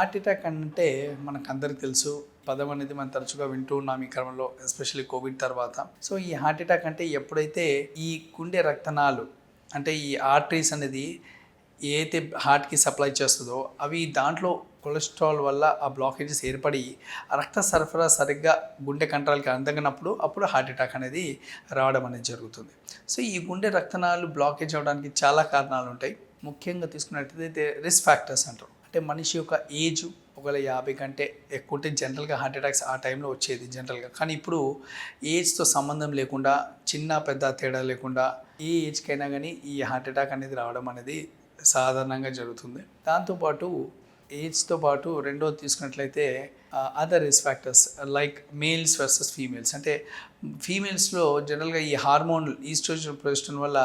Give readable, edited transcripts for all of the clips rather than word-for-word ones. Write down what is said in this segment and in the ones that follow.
Heart attack అంటే మనకందరికి తెలుసు. పదం అనేది మనం తరచుగా వింటూ ఉన్నాం ఈ క్రమంలో, ఎస్పెషల్లీ కోవిడ్ తర్వాత. సో ఈ హార్ట్ అటాక్ అంటే ఎప్పుడైతే ఈ గుండె రక్తనాళాలు అంటే ఈ ఆర్టరీస్ అనేది ఏదైతే హార్ట్కి సప్లై చేస్తుందో అవి దాంట్లో కొలెస్ట్రాల్ వల్ల ఆ బ్లాకేజెస్ ఏర్పడి రక్త సరఫరా సరిగ్గా గుండె కంట్రోల్కి అందగినప్పుడు అప్పుడు హార్ట్ అటాక్ అనేది రావడం అనేది జరుగుతుంది. సో ఈ గుండె రక్తనాళాలు బ్లాకేజ్ అవ్వడానికి చాలా కారణాలు ఉంటాయి. ముఖ్యంగా తీసుకున్నట్లయితే రిస్క్ ఫ్యాక్టర్స్ అంటారు. అంటే మనిషి యొక్క ఏజ్ ఒకవేళ 50 కంటే ఎక్కువ ఉంటే జనరల్గా హార్ట్ అటాక్స్ ఆ టైంలో వచ్చేది జనరల్గా. కానీ ఇప్పుడు ఏజ్తో సంబంధం లేకుండా, చిన్న పెద్ద తేడా లేకుండా ఏ ఏజ్కైనా కానీ ఈ హార్ట్ అటాక్ అనేది రావడం అనేది సాధారణంగా జరుగుతుంది. దాంతోపాటు ఏజ్తో పాటు రెండోది తీసుకున్నట్లయితే other risk factors like males versus females. అంటే ఫీమేల్స్లో జనరల్గా ఈ హార్మోన్ ఈస్ట్రోజన్ ప్రొజెస్టెరాన్ వల్ల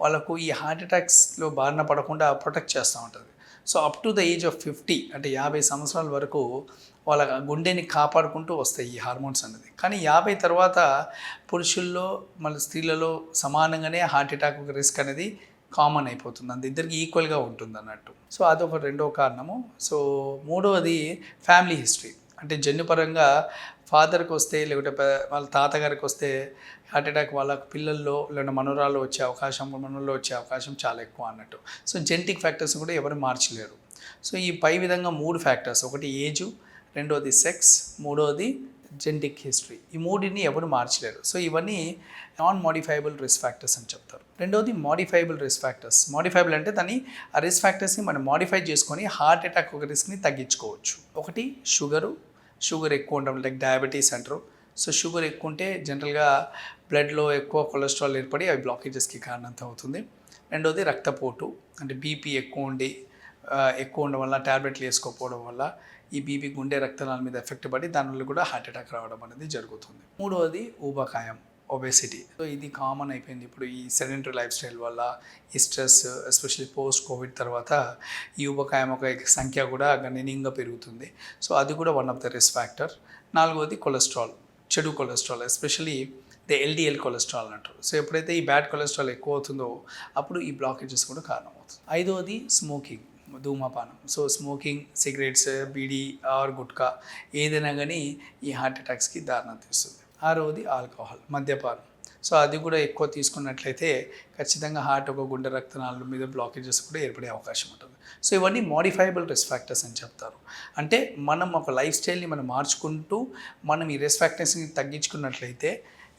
వాళ్ళకు ఈ హార్ట్ అటాక్స్లో బారిన పడకుండా ప్రొటెక్ట్ చేస్తూ ఉంటుంది. So up to the age of 50 అంటే 50 సంవత్సరాల వరకు వాళ్ళ గుండెని కాపాడుకుంటూ వస్తాయి ఈ హార్మోన్స్ అనేది. కానీ 50 తర్వాత పురుషుల్లో మళ్ళీ స్త్రీలలో సమానంగానే హార్ట్ అటాక్ రిస్క్ అనేది కామన్ అయిపోతుంది. అంత ఇద్దరికి ఈక్వల్గా ఉంటుంది అన్నట్టు. సో అదొక రెండో కారణము. సో మూడవది ఫ్యామిలీ హిస్టరీ. అంటే జన్యుపరంగా ఫాదర్కి వస్తే లేకపోతే వాళ్ళ తాతగారికి వస్తే హార్ట్ అటాక్ వాళ్ళ పిల్లల్లో లేదా మనోరాల్లో వచ్చే అవకాశం, మనోల్లో వచ్చే అవకాశం చాలా ఎక్కువ అన్నట్టు. సో జెనెటిక్ ఫ్యాక్టర్స్ కూడా ఎవరు మార్చలేరు. సో ఈ పై విధంగా 3 ఫ్యాక్టర్స్, ఒకటి ఏజు, రెండోది సెక్స్, మూడోది జెనెటిక్ హిస్టరీ, ఈ మూడిని ఎవరు మార్చలేరు. సో ఇవన్నీ నాన్ మోడిఫైబుల్ రిస్క్ ఫ్యాక్టర్స్ అని చెప్తారు. రెండోది మోడిఫైబుల్ రిస్క్ ఫ్యాక్టర్స్. మోడిఫైబుల్ అంటే దాన్ని ఆ రిస్క్ ఫ్యాక్టర్స్ని మనం మోడిఫై చేసుకొని హార్ట్ అటాక్ ఒక రిస్క్ని తగ్గించుకోవచ్చు. ఒకటి షుగర్ ఎక్కువ ఉండడం, లైక్ డయాబెటీస్ అంటారు. సో షుగర్ ఎక్కువ ఉంటే జనరల్గా బ్లడ్లో ఎక్కువ కొలెస్ట్రాల్ ఏర్పడి అవి బ్లాకేజెస్కి కారణం అవుతుంది. రెండోది రక్తపోటు, అంటే బీపీ ఎక్కువ ఉండడం వల్ల, ట్యాబ్లెట్లు వేసుకోకపోవడం వల్ల ఈ బీపీ గుండె రక్తనాళాల మీద ఎఫెక్ట్ పడి దానివల్ల కూడా హార్ట్ అటాక్ రావడం అనేది జరుగుతుంది. మూడవది ఊబకాయం, ఒబేసిటీ. సో ఇది కామన్ అయిపోయింది ఇప్పుడు ఈ సెడెంటరీ లైఫ్ స్టైల్ వల్ల, ఈ స్ట్రెస్, ఎస్పెషల్లీ పోస్ట్ కోవిడ్ తర్వాత ఈ ఊబకాయం ఒక సంఖ్య కూడా గణనీయంగా పెరుగుతుంది. సో అది కూడా one of the risk factor. నాలుగవది కొలెస్ట్రాల్, చెడు cholesterol, especially the LDL cholesterol అంటారు. సో ఎప్పుడైతే ఈ బ్యాడ్ కొలెస్ట్రాల్ ఎక్కువ అవుతుందో అప్పుడు ఈ బ్లాకేజెస్ కూడా కారణమవుతుంది. ఐదవది స్మోకింగ్, ధూమపానం. So smoking, cigarettes, bidi or gutka ఏదైనా కానీ ఈ హార్ట్ అటాక్స్కి దారుణం తీస్తుంది. ఆరవది ఆల్కహాల్, మద్యపానం. సో అది కూడా ఎక్కువ తీసుకున్నట్లయితే ఖచ్చితంగా హార్ట్ ఒక గుండె రక్తనాళాల మీద బ్లాకేజెస్ కూడా ఏర్పడే అవకాశం ఉంటుంది. సో ఇవన్నీ మోడిఫైబుల్ రిస్క్ ఫ్యాక్టర్స్ అని చెప్తారు. అంటే మనం ఒక లైఫ్ స్టైల్ని మనం మార్చుకుంటూ మనం ఈ రిస్క్ ఫ్యాక్టర్స్ని తగ్గించుకున్నట్లయితే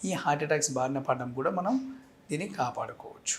ఈ హార్ట్ అటాక్స్ బారిన పడడం కూడా మనం దీన్ని కాపాడుకోవచ్చు.